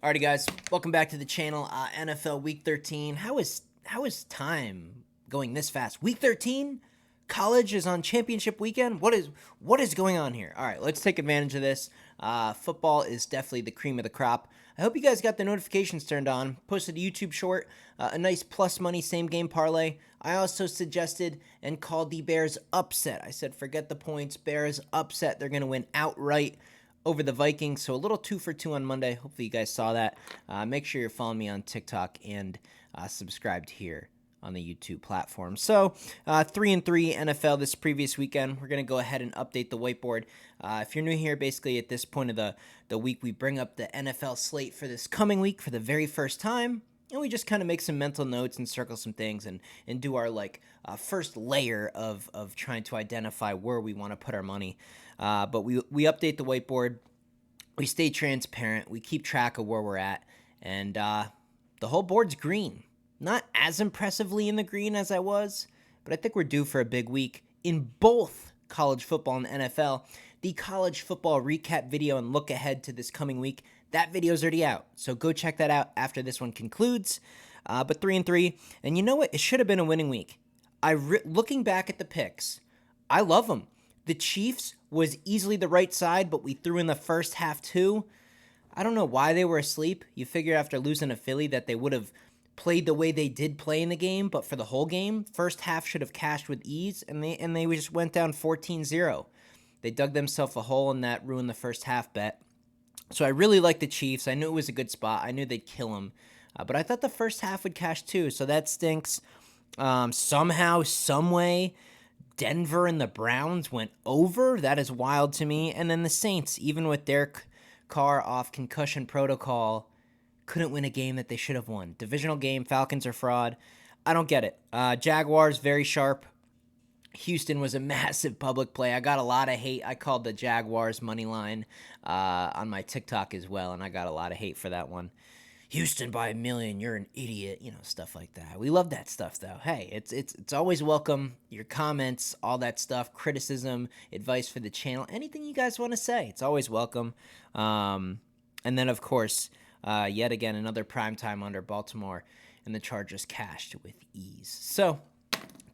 Alrighty, guys, welcome back to the channel. NFL Week 13. How is time going this fast? Week 13, college is on championship weekend. What is going on here? All right, let's take advantage of this. Football is definitely the cream of the crop. I hope you guys got the notifications turned on. Posted a YouTube short, a nice plus money same game parlay. I also suggested and called the Bears upset. I said forget the points. Bears upset. They're going to win outright over the Vikings. So a little 2 for 2 on Monday. Hopefully you guys saw that. Make sure you're following me on TikTok and subscribed here on the YouTube platform. So 3-3 NFL this previous weekend. We're going to go ahead and update the whiteboard. If you're new here, basically at this point of the week, we bring up the NFL slate for this coming week for the very first time. And we just kind of make some mental notes and circle some things and do our first layer of trying to identify where we want to put our money. But we update the whiteboard. We stay transparent. We keep track of where we're at. And the whole board's green. Not as impressively in the green as I was, but I think we're due for a big week in both college football and NFL. The college football recap video and look ahead to this coming week, that video's already out. So go check that out after this one concludes. But 3-3. And you know what? It should have been a winning week. Looking back at the picks, I love them. The Chiefs was easily the right side, but we threw in the first half too. I don't know why they were asleep. You figure after losing to Philly that they would have played the way they did play in the game, but for the whole game, first half should have cashed with ease, and they just went down 14-0. They dug themselves a hole, and that ruined the first half bet. So I really like the Chiefs. I knew it was a good spot. I knew they'd kill them. But I thought the first half would cash too, so that stinks. Somehow, someway, Denver and the Browns went over. That is wild to me. And then the Saints, even with Derek Carr off concussion protocol, couldn't win a game that they should have won. Divisional game, Falcons are fraud. I don't get it. Jaguars, very sharp. Houston was a massive public play. I got a lot of hate. I called the Jaguars money line on my TikTok as well, and I got a lot of hate for that one. Houston by 1 million, you're an idiot, stuff like that. We love that stuff, though. Hey, it's always welcome. Your comments, all that stuff, criticism, advice for the channel, anything you guys want to say, it's always welcome. And then, of course, yet again, another primetime under Baltimore, and the Chargers cashed with ease. So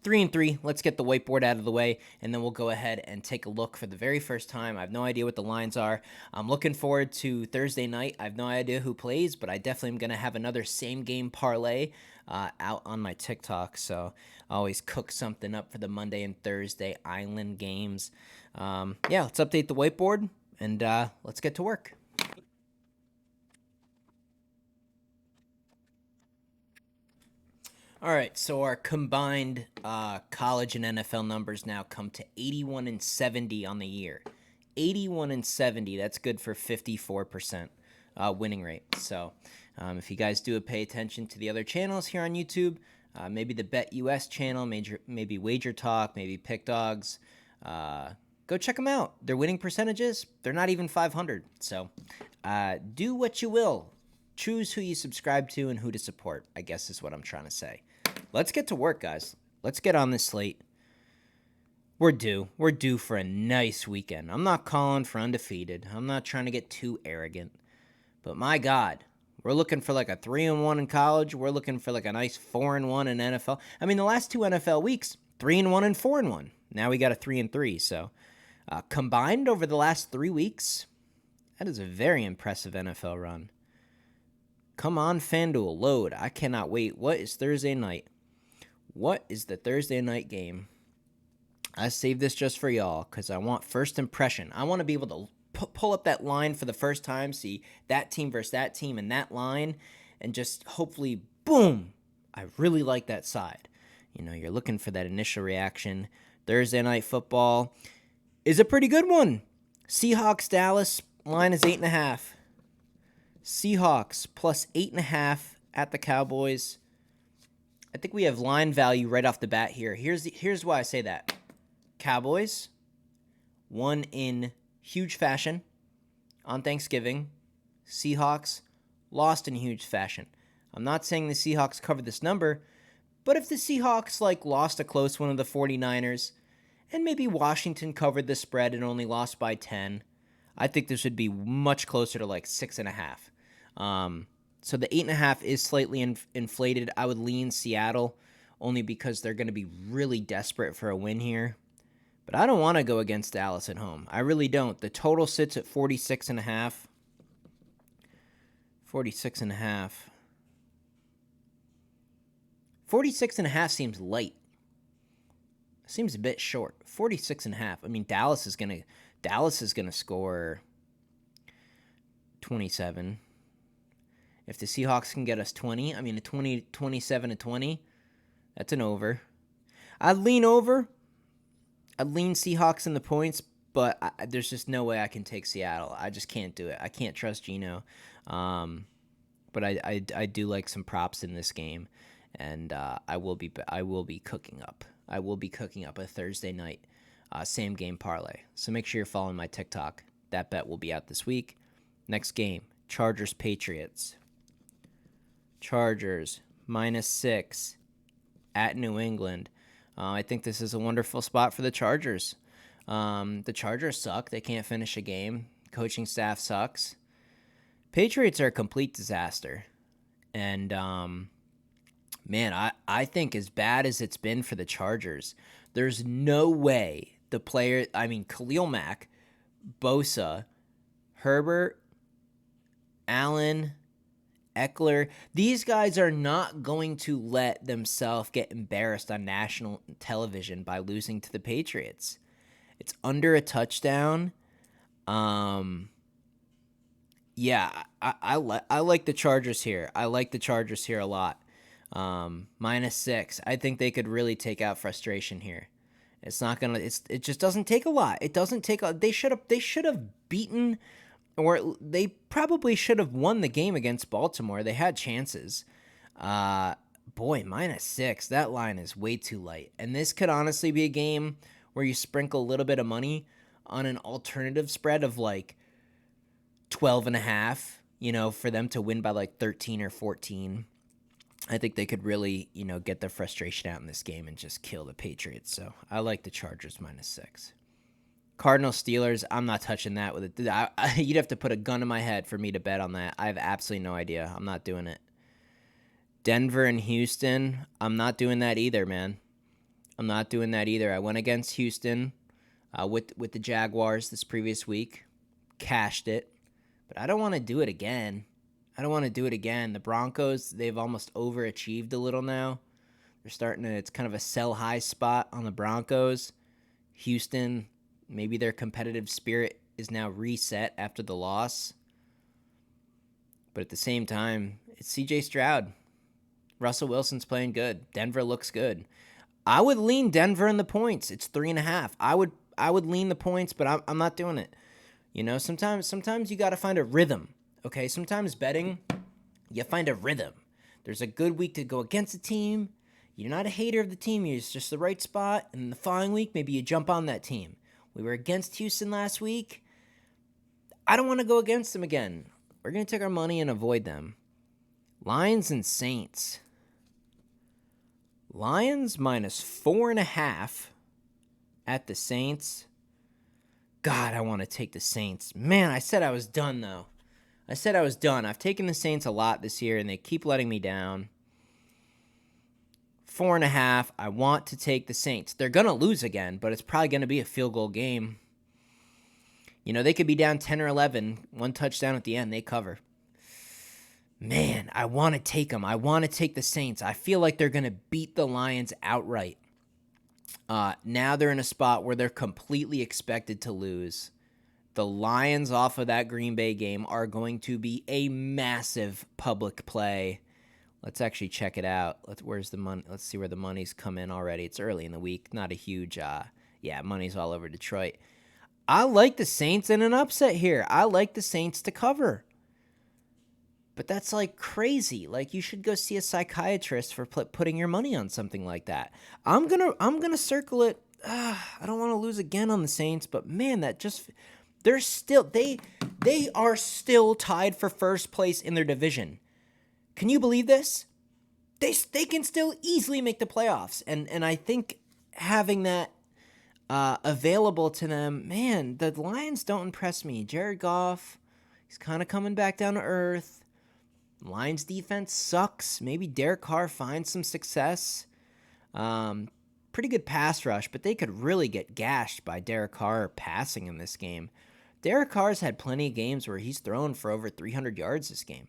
3-3. Let's get the whiteboard out of the way, and then we'll go ahead and take a look for the very first time. I have no idea what the lines are. I'm looking forward to Thursday night. I have no idea who plays, but I definitely am going to have another same-game parlay out on my TikTok, so I always cook something up for the Monday and Thursday Island games. Let's update the whiteboard, and let's get to work. All right, so our combined college and NFL numbers now come to 81 and 70 on the year. 81 and 70, that's good for 54% winning rate. So if you guys do pay attention to the other channels here on YouTube, maybe the Bet US channel, maybe Wager Talk, maybe Pick Dogs, go check them out. Their winning percentages, they're not even 500. So do what you will. Choose who you subscribe to and who to support, I guess is what I'm trying to say. Let's get to work, guys. Let's get on this slate. We're due. We're due for a nice weekend. I'm not calling for undefeated. I'm not trying to get too arrogant. But my God, we're looking for like a 3-1 in college. We're looking for like a nice 4-1 in NFL. I mean, the last 2 NFL weeks, 3-1 and 4-1. Now we got a 3-3. So combined over the last 3 weeks, that is a very impressive NFL run. Come on, FanDuel, load. I cannot wait. What is Thursday night? What is the Thursday night game? I saved this just for y'all because I want first impression. I want to be able to pull up that line for the first time, see that team versus that team and that line, and just hopefully, boom, I really like that side. You're looking for that initial reaction. Thursday night football is a pretty good one. Seahawks, Dallas, line is 8.5. Seahawks plus 8.5 at the Cowboys. I think we have line value right off the bat here. Here's why I say that. Cowboys won in huge fashion on Thanksgiving. Seahawks lost in huge fashion. I'm not saying the Seahawks covered this number, but if the Seahawks lost a close one of the 49ers, and maybe Washington covered the spread and only lost by 10, I think this would be much closer to 6.5. So the 8.5 is slightly inflated. I would lean Seattle only because they're going to be really desperate for a win here. But I don't want to go against Dallas at home. I really don't. The total sits at 46.5. 46.5. 46.5 seems light. Seems a bit short. 46.5. I mean, Dallas is gonna score 27. If the Seahawks can get us 20, I mean, 27 to 20, that's an over. I'd lean over. I'd lean Seahawks in the points, but there's just no way I can take Seattle. I just can't do it. I can't trust Geno. But I do like some props in this game, and I will be cooking up. I will be cooking up a Thursday night same game parlay. So make sure you're following my TikTok. That bet will be out this week. Next game, Chargers Patriots. Chargers -6 at New England. I think this is a wonderful spot for the Chargers. The Chargers suck. They can't finish a game. Coaching staff sucks. Patriots are a complete disaster. And, man, I think as bad as it's been for the Chargers, there's no way Khalil Mack, Bosa, Herbert, Allen, Eckler, these guys are not going to let themselves get embarrassed on national television by losing to the Patriots. It's under a touchdown. Yeah, I like the Chargers here. I like the Chargers here a lot. -6. I think they could really take out frustration here. It's not gonna. It just doesn't take a lot. It doesn't take a. They should have beaten, or they probably should have won the game against Baltimore. They had chances. Boy, -6. That line is way too light. And this could honestly be a game where you sprinkle a little bit of money on an alternative spread of like 12.5. For them to win by like 13 or 14. I think they could really, get their frustration out in this game and just kill the Patriots. So I like the Chargers -6. Cardinals Steelers, I'm not touching that with it. You'd have to put a gun in my head for me to bet on that. I have absolutely no idea. I'm not doing it. Denver and Houston, I'm not doing that either, man. I'm not doing that either. I went against Houston with the Jaguars this previous week, cashed it, but I don't want to do it again. The Broncos, they've almost overachieved a little now. It's kind of a sell high spot on the Broncos. Houston, maybe their competitive spirit is now reset after the loss. But at the same time, it's CJ Stroud. Russell Wilson's playing good. Denver looks good. I would lean Denver in the points. It's 3.5. I would lean the points, but I'm not doing it. Sometimes you got to find a rhythm. Okay, sometimes betting, you find a rhythm. There's a good week to go against a team. You're not a hater of the team. It's just the right spot. And the following week, maybe you jump on that team. We were against Houston last week. I don't want to go against them again. We're going to take our money and avoid them. Lions and Saints. Lions -4.5 at the Saints. God, I want to take the Saints. Man, I said I was done, though. I've taken the Saints a lot this year, and they keep letting me down. 4.5. I want to take the Saints. They're going to lose again, but it's probably going to be a field goal game. They could be down 10 or 11. One touchdown at the end. They cover. Man, I want to take them. I want to take the Saints. I feel like they're going to beat the Lions outright. Now they're in a spot where they're completely expected to lose. The Lions off of that Green Bay game are going to be a massive public play. Let's actually check it out. Where's the money? Let's see where the money's come in already. It's early in the week. Not a huge, money's all over Detroit. I like the Saints in an upset here. I like the Saints to cover. But that's like crazy. Like you should go see a psychiatrist for putting your money on something like that. I'm gonna circle it. I don't want to lose again on the Saints, but man, they are still tied for first place in their division. Can you believe this? They can still easily make the playoffs, and I think having that available to them, man, the Lions don't impress me. Jared Goff, he's kind of coming back down to earth. Lions defense sucks. Maybe Derek Carr finds some success. Pretty good pass rush, but they could really get gashed by Derek Carr passing in this game. Derek Carr's had plenty of games where he's thrown for over 300 yards this game.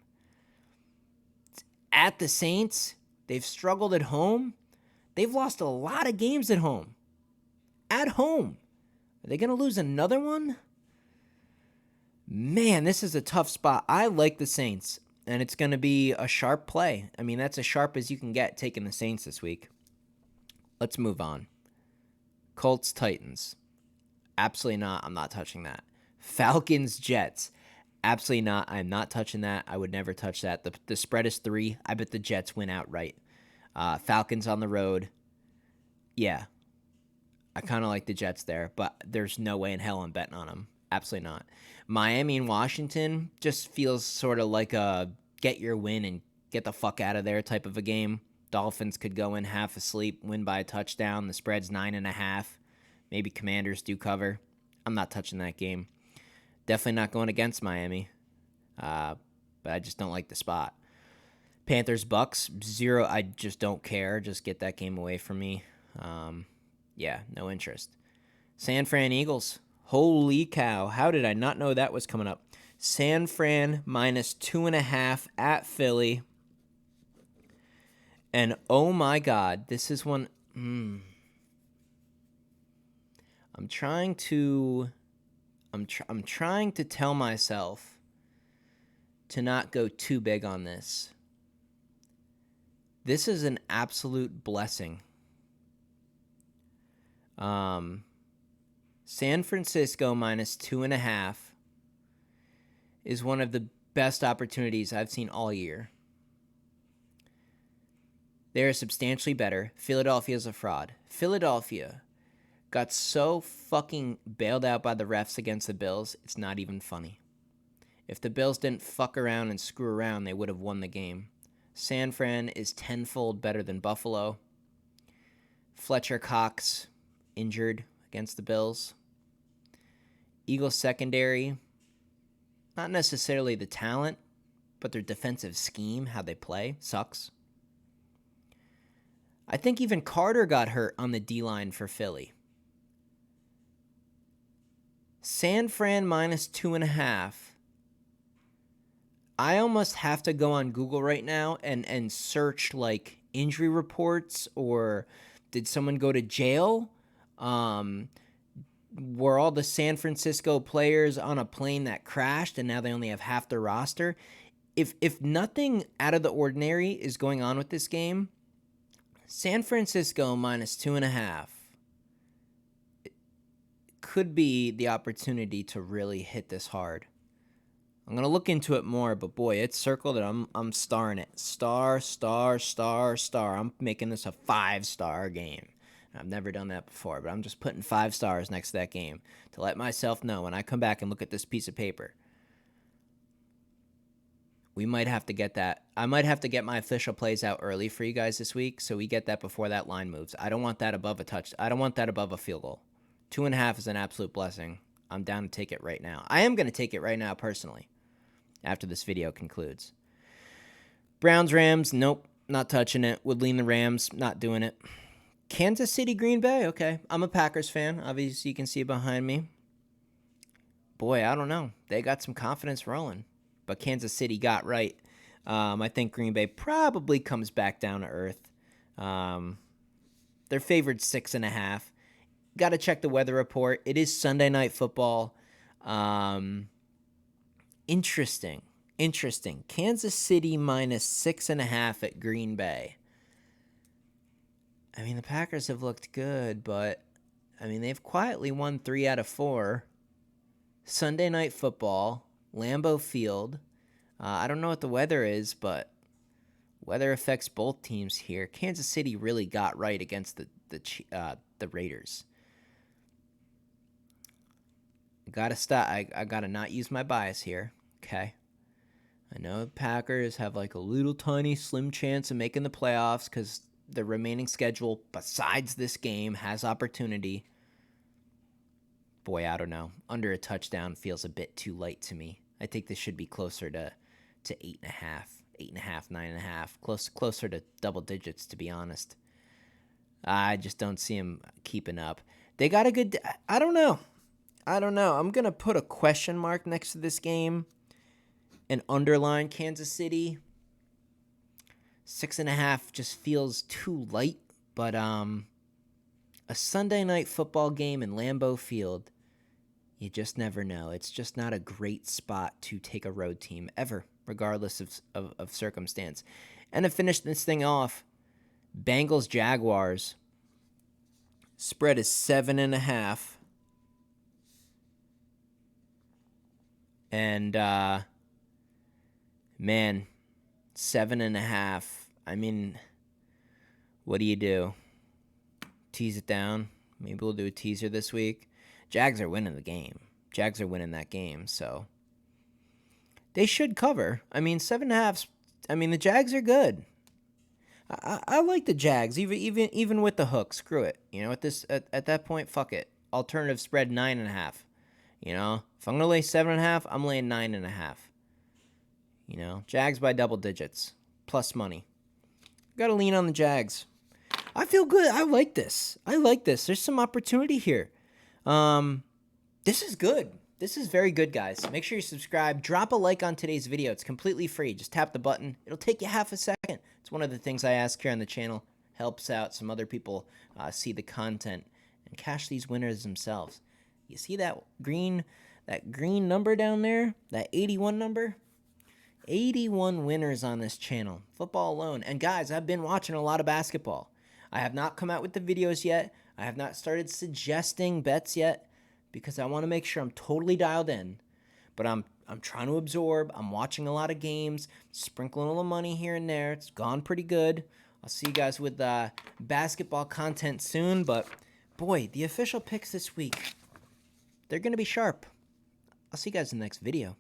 At the Saints, they've struggled at home. They've lost a lot of games at home. At home. Are they going to lose another one? Man, this is a tough spot. I like the Saints, and it's going to be a sharp play. I mean, that's as sharp as you can get taking the Saints this week. Let's move on. Colts, Titans. Absolutely not. I'm not touching that. Falcons, Jets. Absolutely not. I'm not touching that. I would never touch that. The spread is 3. I bet the Jets win outright. Falcons on the road. Yeah. I kind of like the Jets there, but there's no way in hell I'm betting on them. Absolutely not. Miami and Washington just feels sort of like a get your win and get the fuck out of there type of a game. Dolphins could go in half asleep, win by a touchdown. The spread's 9.5. Maybe Commanders do cover. I'm not touching that game. Definitely not going against Miami. But I just don't like the spot. Panthers, Bucks, 0. I just don't care. Just get that game away from me. Yeah, no interest. San Fran, Eagles. Holy cow. How did I not know that was coming up? San Fran minus 2.5 at Philly. And oh my God, this is one. I'm trying to tell myself to not go too big on this. This is an absolute blessing. San Francisco minus 2.5 is one of the best opportunities I've seen all year. They're substantially better. Philadelphia's a fraud. Philadelphia got so fucking bailed out by the refs against the Bills, it's not even funny. If the Bills didn't fuck around and screw around, they would have won the game. San Fran is tenfold better than Buffalo. Fletcher Cox injured against the Bills. Eagles secondary, not necessarily the talent, but their defensive scheme, how they play, sucks. I think even Carter got hurt on the D-line for Philly. San Fran minus 2.5. I almost have to go on Google right now and search like injury reports, or did someone go to jail? Were all the San Francisco players on a plane that crashed and now they only have half their roster? If nothing out of the ordinary is going on with this game, San Francisco minus 2.5 could be the opportunity to really hit this hard. I'm going to look into it more, but boy, it's circled and I'm starring it. Star. I'm making this a 5-star game. I've never done that before, but I'm just putting 5 stars next to that game to let myself know when I come back and look at this piece of paper. We might have to get that. I might have to get my official plays out early for you guys this week, so we get that before that line moves. I don't want that above a touch. I don't want that above a field goal. 2.5 is an absolute blessing. I'm down to take it right now. I am going to take it right now personally after this video concludes. Browns, Rams, nope, not touching it. Would lean the Rams, not doing it. Kansas City, Green Bay, okay. I'm a Packers fan. Obviously, you can see it behind me. Boy, I don't know. They got some confidence rolling. But Kansas City got right. I think Green Bay probably comes back down to earth. They're favored 6.5. Got to check the weather report. It is Sunday Night Football. Interesting. Kansas City minus 6.5 at Green Bay. I mean, the Packers have looked good, but, I mean, they've quietly won 3 out of 4. Sunday Night Football. Lambeau Field. I don't know what the weather is, but weather affects both teams here. Kansas City really got right against the Raiders. I gotta stop. I gotta not use my bias here. Okay. I know the Packers have like a little tiny slim chance of making the playoffs because the remaining schedule besides this game has opportunity. Boy, I don't know. Under a touchdown feels a bit too light to me. I think this should be closer to 8.5. 8.5, 9.5, closer to double digits, to be honest. I just don't see them keeping up. They got a good. I don't know. I'm gonna put a question mark next to this game and underline Kansas City. 6.5 just feels too light, but a Sunday night football game in Lambeau Field, you just never know. It's just not a great spot to take a road team ever, regardless of circumstance. And to finish this thing off, Bengals Jaguars. Spread is 7.5. And man, 7.5. I mean, what do? Tease it down. Maybe we'll do a teaser this week. Jags are winning the game. Jags are winning that game, so they should cover. I mean, 7.5. I mean, the Jags are good. I like the Jags, even with the hook. Screw it. You know, at that point, fuck it. Alternative spread 9.5. You know, if I'm gonna lay 7.5, I'm laying 9.5. You know, Jags by double digits, plus money. Got to lean on the Jags. I feel good. I like this. There's some opportunity here. This is good. This is very good, guys. Make sure you subscribe. Drop a like on today's video. It's completely free. Just tap the button. It'll take you half a second. It's one of the things I ask here on the channel. Helps out some other people see the content and cash these winners themselves. You see that green number down there? That 81 number? 81 winners on this channel. Football alone. And guys, I've been watching a lot of basketball. I have not come out with the videos yet. I have not started suggesting bets yet because I want to make sure I'm totally dialed in. But I'm trying to absorb. I'm watching a lot of games, sprinkling a little money here and there. It's gone pretty good. I'll see you guys with basketball content soon. But boy, the official picks this week, they're going to be sharp. I'll see you guys in the next video.